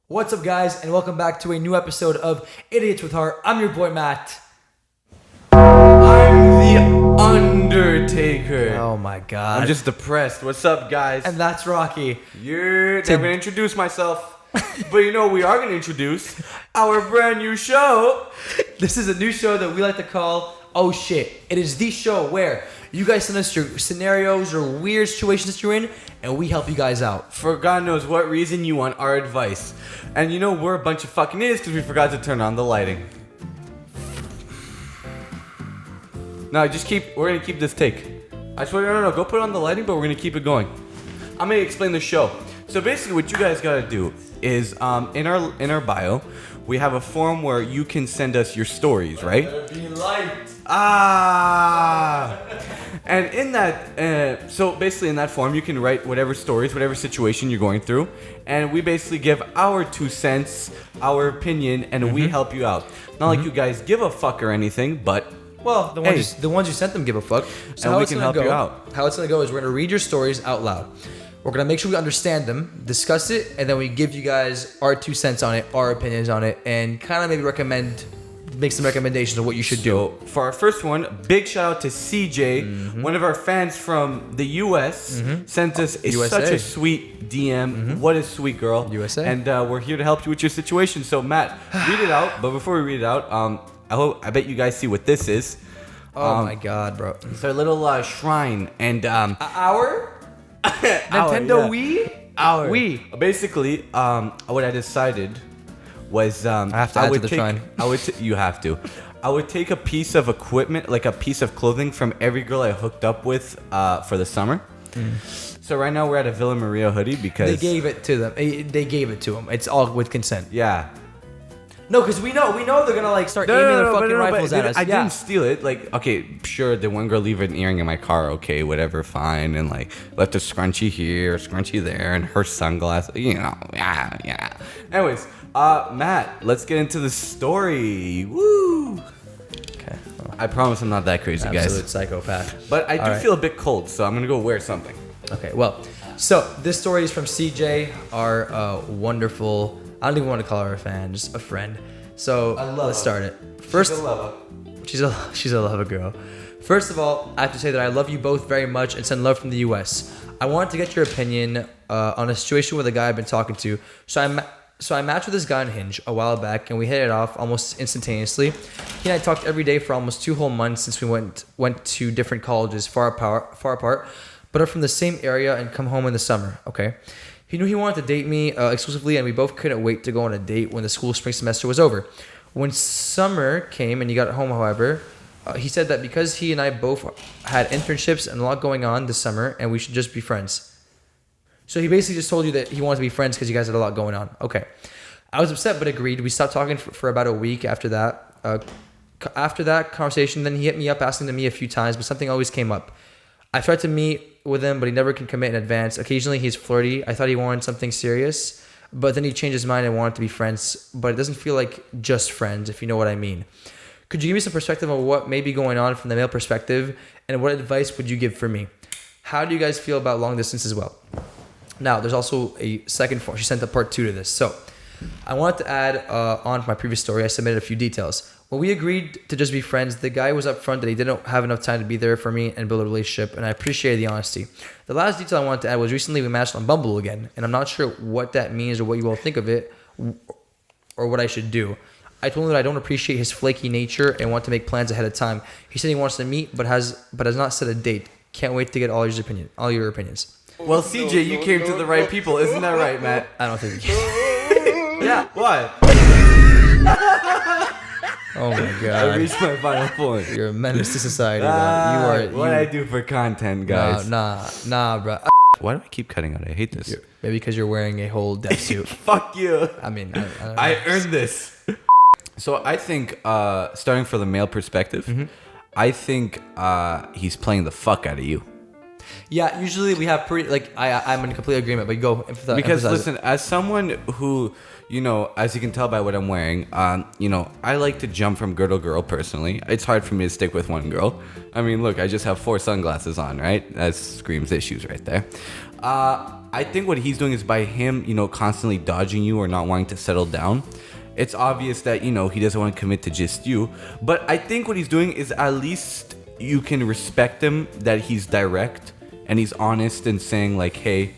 What's up, guys, and welcome back to a new episode of Idiots with Heart. I'm your boy, Matt. I'm the Undertaker. Oh my god. I'm just depressed. What's up, guys? And that's Rocky. You're never gonna introduce myself, but we are gonna introduce our brand new show. This is a new show that we like to call Oh Shit. It is the show where you guys send us your scenarios or weird situations that you're in, and we help you guys out. For God knows what reason you want our advice. And we're a bunch of fucking idiots because we forgot to turn on the lighting. No, we're gonna keep this take. I swear, no, go put on the lighting, but we're gonna keep it going. I'm gonna explain the show. So basically what you guys gotta do is, in our bio, we have a form where you can send us your stories, right? Be light. And in that, so basically in that form, you can write whatever stories, whatever situation you're going through, and we basically give our 2 cents, our opinion, and we help you out. Not like you guys give a fuck or anything, but Well, the ones you sent them give a fuck. So And how we it's can gonna help go, you out. How it's gonna go is we're gonna read your stories out loud. We're gonna make sure we understand them, discuss it, and then we give you guys our 2 cents on it, our opinions on it, and kind of maybe make some recommendations of what you should do. So for our first one, big shout out to CJ, one of our fans from the US, sent us such a sweet DM. What a sweet girl. USA. And we're here to help you with your situation. So Matt, read it out. But before we read it out, I bet you guys see what this is. Oh my god, bro. It's our little shrine. And Our Nintendo Wii? Our Wii. Basically, what I decided was I have to add to the shrine. You have to. I would take a piece of equipment, like a piece of clothing from every girl I hooked up with for the summer. So right now we're at a Villa Maria hoodie because They gave it to them. They gave it to them. It's all with consent. Yeah. No, because we know they're gonna start aiming their fucking rifles at us. I didn't steal it. Like, okay, sure, the one girl leave an earring in my car. Okay, whatever, fine. And like left a scrunchie here, scrunchie there, and her sunglasses. Yeah. Anyways, Matt, let's get into the story. Woo. Okay. Well, I promise I'm not that crazy, absolute guys. psychopath. But I do feel a bit cold, so I'm gonna go wear something. Okay, well, so this story is from CJ, our wonderful, I don't even want to call her a fan, just a friend. So let's start it. First, she's a lover girl. First of all, I have to say that I love you both very much and send love from the US. I wanted to get your opinion on a situation with a guy I've been talking to. So I matched with this guy on Hinge a while back, and we hit it off almost instantaneously. He and I talked every day for almost 2 whole months since we went to different colleges far apart, but are from the same area and come home in the summer. Okay. He knew he wanted to date me exclusively, and we both couldn't wait to go on a date when the school spring semester was over. When summer came and he got home, however, he said that because he and I both had internships and a lot going on this summer, and we should just be friends. So he basically just told you that he wanted to be friends because you guys had a lot going on. Okay. I was upset but agreed. We stopped talking for about a week after that. After that conversation, then he hit me up asking to meet a few times, but something always came up. I tried to meet with him, but he never can commit in advance. Occasionally he's flirty. I thought he wanted something serious, but then he changed his mind and wanted to be friends, but it doesn't feel like just friends, if you know what I mean. Could you give me some perspective on what may be going on from the male perspective, and what advice would you give for me? How do you guys feel about long distance as well? Now, there's also a second form. She sent a part 2 to this. So I wanted to add on to my previous story. I submitted a few details. When we agreed to just be friends, the guy was upfront that he didn't have enough time to be there for me and build a relationship, and I appreciated the honesty. The last detail I wanted to add was recently we matched on Bumble again, and I'm not sure what that means or what you all think of it or what I should do. I told him that I don't appreciate his flaky nature and want to make plans ahead of time. He said he wants to meet but has not set a date. Can't wait to get all your opinions. Well, CJ, you came to the right people. Isn't that right, Matt? I don't think we can. Yeah. What? Oh my god. I reached my final point. You're a menace to society, bro. You are. What I do for content, guys. Nah, bro. Why do I keep cutting out? I hate this. Maybe because you're wearing a whole death suit. Fuck you. I mean, I earned this. So I think, starting from the male perspective, I think he's playing the fuck out of you. Yeah, usually we have pretty, I'm in complete agreement, but go. Because listen, as someone who, as you can tell by what I'm wearing, I like to jump from girl to girl personally. It's hard for me to stick with one girl. I mean, look, I just have 4 sunglasses on, right? That screams issues right there. I think what he's doing is by him, constantly dodging you or not wanting to settle down. It's obvious that, he doesn't want to commit to just you. But I think what he's doing is at least you can respect him that he's direct and he's honest and saying like, hey,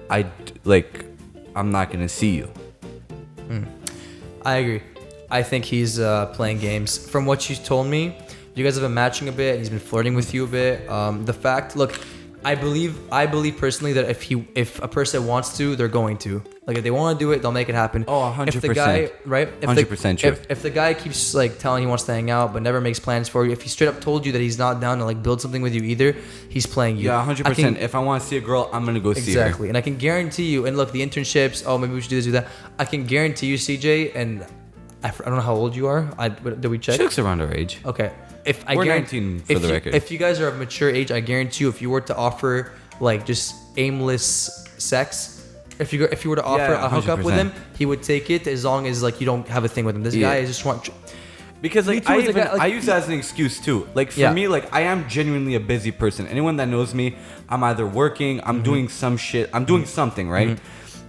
I'm not going to see you. I agree. I think he's playing games. From what you told me, you guys have been matching a bit. He's been flirting with you a bit. Look, I believe personally that if a person wants to, they're going to. Like if they want to do it, they'll make it happen. Oh, 100%. If the guy, right? 100% true. If the guy keeps like telling he wants to hang out but never makes plans for you, if he straight up told you that he's not down to like build something with you either, he's playing you. Yeah, 100%. If I want to see a girl, I'm gonna go see her. Exactly, and I can guarantee you. And look, the internships. Oh, maybe we should do this, do that. I can guarantee you, CJ, and I don't know how old you are. Did we check? She looks around our age. Okay. We're 19 for the record. If you guys are of mature age, I guarantee you, if you were to offer like just aimless sex, if you were to offer a hookup with him, he would take it as long as like you don't have a thing with him. This guy is just want. Because like I use that as an excuse too. Like for me, like I am genuinely a busy person. Anyone that knows me, I'm either working, I'm doing some shit, I'm doing something, right?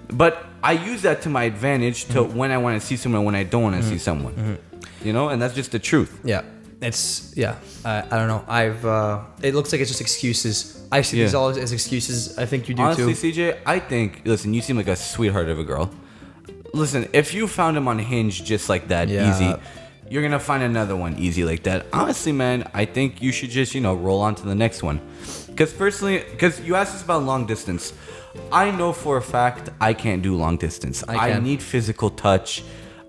But I use that to my advantage to when I want to see someone, when I don't want to see someone. And that's just the truth. Yeah. I don't know. It looks like it's just excuses. I see these all as excuses. I think you do honestly, too. CJ, listen, you seem like a sweetheart of a girl. Listen, if you found him on Hinge just like that, easy, you're going to find another one easy like that. Honestly, man, I think you should just, roll on to the next one. Because you asked us about long distance. I know for a fact I can't do long distance. I need physical touch.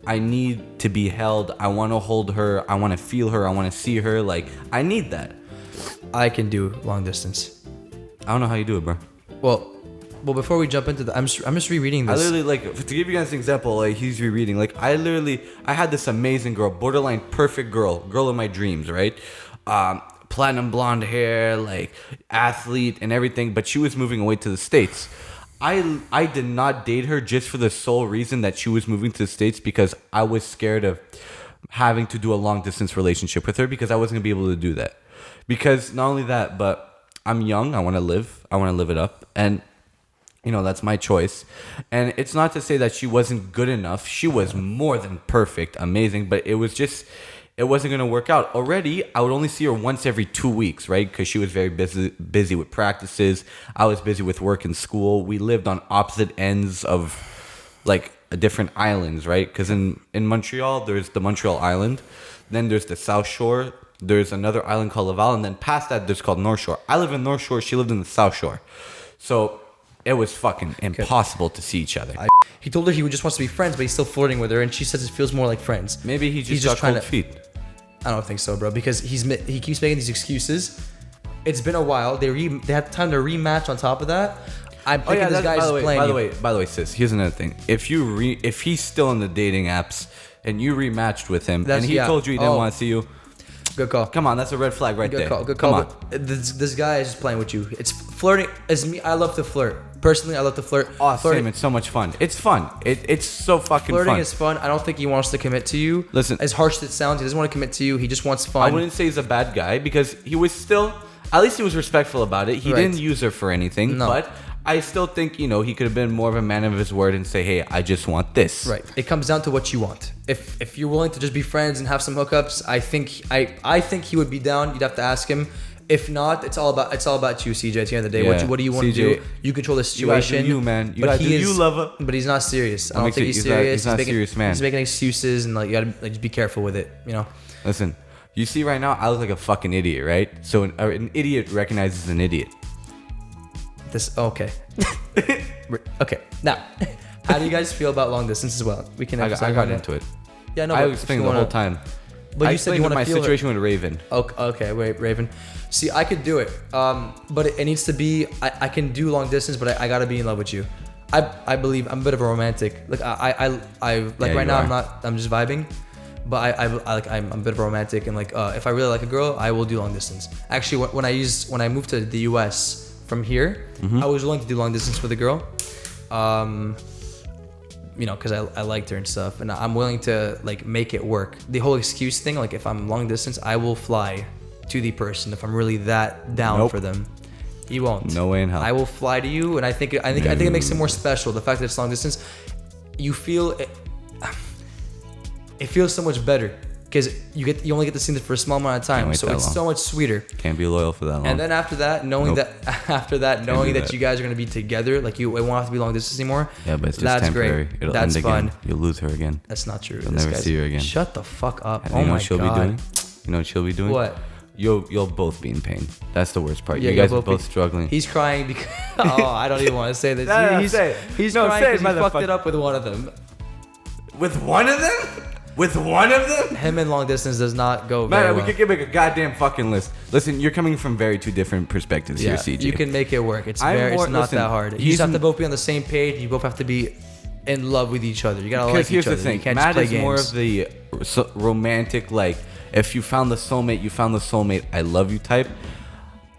I need to be held. I want to hold her. I want to feel her. I want to see her. Like, I need that. I can do long distance. I don't know how you do it, bro. Well, before we jump into I'm just rereading this. I literally, to give you guys an example, like, he's rereading. Like, I had this amazing girl, borderline perfect girl of my dreams, right? Platinum blonde hair, like, athlete and everything, but she was moving away to the States. I did not date her just for the sole reason that she was moving to the States because I was scared of having to do a long distance relationship with her because I wasn't going to be able to do that. Because not only that, but I'm young. I want to live. I want to live it up. And, that's my choice. And it's not to say that she wasn't good enough. She was more than perfect, amazing. But it wasn't going to work out. Already, I would only see her once every 2 weeks, right? Because she was very busy with practices. I was busy with work and school. We lived on opposite ends of, like, different islands, right? Because in Montreal, there's the Montreal Island. Then there's the South Shore. There's another island called Laval. And then past that, there's called North Shore. I live in North Shore. She lived in the South Shore. So it was fucking impossible to see each other. He told her he just wants to be friends, but he's still flirting with her. And she says it feels more like friends. Maybe he's just got cold feet. I don't think so, bro. Because he keeps making these excuses. It's been a while. They had time to rematch. On top of that, I'm thinking this guy's playing. By the way, sis. Here's another thing. If he's still in the dating apps and you rematched with him and he told you he didn't want to see you, good call. Come on, that's a red flag right there. Good call. Come on. This guy is just playing with you. It's flirting. As me, I love to flirt. Personally, I love to flirt. Oh, same. It's so much fun. It's fun. It's so fucking fun. Flirting is fun. I don't think he wants to commit to you. Listen, as harsh as it sounds, he doesn't want to commit to you. He just wants fun. I wouldn't say he's a bad guy because he was still, at least he was respectful about it. He didn't use her for anything. No. But I still think, he could have been more of a man of his word and say, hey, I just want this. Right. It comes down to what you want. If you're willing to just be friends and have some hookups, I think he would be down. You'd have to ask him. If not, it's all about you, CJ. At the end of the day, what do you want to do? You control the situation. You man. You gotta do you, lover. But he's not serious. I don't think he's serious. He's not serious, man. He's making excuses, and like you gotta just be careful with it. Listen, you see right now, I look like a fucking idiot, right? So an idiot recognizes an idiot. Okay. Okay. Now, how do you guys feel about long distance as well? We can. I got into it. Yeah, no. I was explaining the whole time. But you said you want to feel my situation with Raven. Okay, wait, Raven. See, I could do it, but it needs to be. I can do long distance, but I gotta be in love with you. I believe I'm a bit of a romantic. Like I like right now I'm just vibing, but I'm a bit of a romantic and like if I really like a girl, I will do long distance. Actually, when I moved to the US from here, I was willing to do long distance with a girl. Because I liked her and stuff, and I'm willing to like make it work. The whole excuse thing, like if I'm long distance, I will fly to the person if I'm really that down for them. You won't. No way in hell. I will fly to you, and I think it makes it more special. The fact that it's long distance, you feel it. It feels so much better because you only get to see it for a small amount of time, so it's so much sweeter. Can't be loyal for that long. And then after that, knowing that you guys are gonna be together, like it won't have to be long distance anymore. Yeah, but it's just that's temporary. Great. It'll that's end fun. Again. You'll lose her again. That's not true. You'll never see her again. Shut the fuck up. And oh you know my what she'll god. be doing? You know what she'll be doing? What? You'll both be in pain. That's the worst part. Yeah, you guys are both struggling. He's crying because I don't even want to say this. He's crying because he fucked it up with one of them. With one of them? With one of them? Him in long distance does not go very well. We could make a goddamn fucking list. Listen, you're coming from two different perspectives here, CJ. You can make it work. It's not that hard. You just have to both be on the same page. You both have to be in love with each other. You gotta like each other. Because here's the thing. You can't Matt just play is more of the romantic, like, if you found the soulmate, you found the soulmate, I love you type.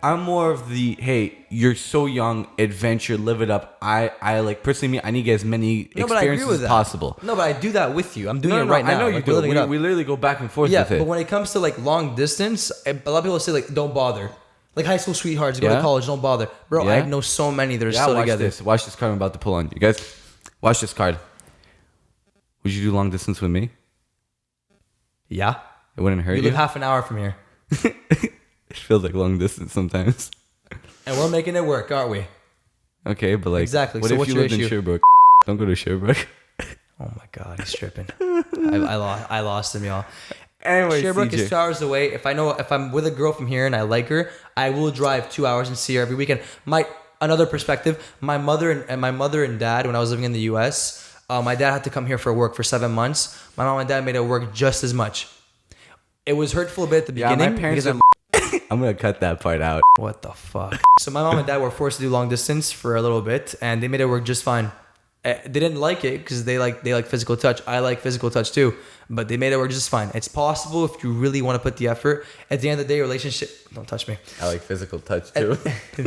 I'm more of the, hey, you're so young, adventure, live it up. I like, personally, I need to get as many experiences as possible. No, but I do that with you. I'm doing it right now. I know you do. We literally go back and forth with it. But when it comes to like long distance, a lot of people say like, don't bother. Like high school sweethearts, go to college, don't bother. Bro, I know so many that are still together. Watch this card I'm about to pull on. You guys, watch this card. Would you do long distance with me? Yeah. It wouldn't hurt you? You live half an hour from here. It feels like long distance sometimes. And we're making it work, aren't we? Okay, but like, exactly. What so if what's you your lived issue? in Sherbrooke? Don't go to Sherbrooke. Oh my god, he's tripping. I lost him, y'all. Anyway, Sherbrooke CJ. is 2 hours away. If I'm with a girl from here and I like her, I will drive 2 hours and see her every weekend. Another perspective, my mother and dad, when I was living in the US, my dad had to come here for work for 7 months. My mom and dad made it work just as much. It was hurtful a bit at the beginning. My parents I'm gonna cut that part out. What the fuck? So my mom and dad were forced to do long distance for a little bit, and they made it work just fine. They didn't like it because they like physical touch. I like physical touch too, but they made it work just fine. It's possible if you really want to put the effort. At the end of the day, relationship. Don't touch me. I like physical touch too.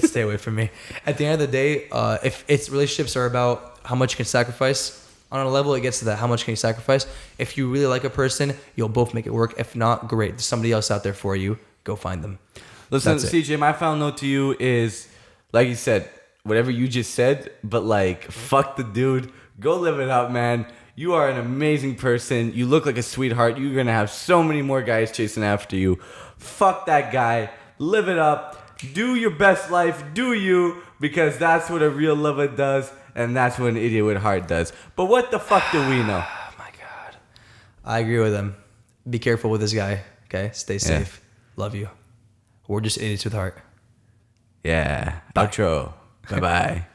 Stay away from me. At the end of the day, if it's relationships are about how much you can sacrifice. On a level, it gets to that. How much can you sacrifice? If you really like a person, you'll both make it work. If not, great. There's somebody else out there for you. Go find them. Listen, CJ, my final note to you is, like you said, whatever you just said, but like, fuck the dude. Go live it up, man. You are an amazing person. You look like a sweetheart. You're going to have so many more guys chasing after you. Fuck that guy. Live it up. Do your best life. Do you, because that's what a real lover does. And that's what an idiot with heart does. But what the fuck do we know? Oh my god. I agree with him. Be careful with this guy. Okay? Stay safe. Love you. We're just idiots with heart. Yeah. Bye. Outro. Bye-bye.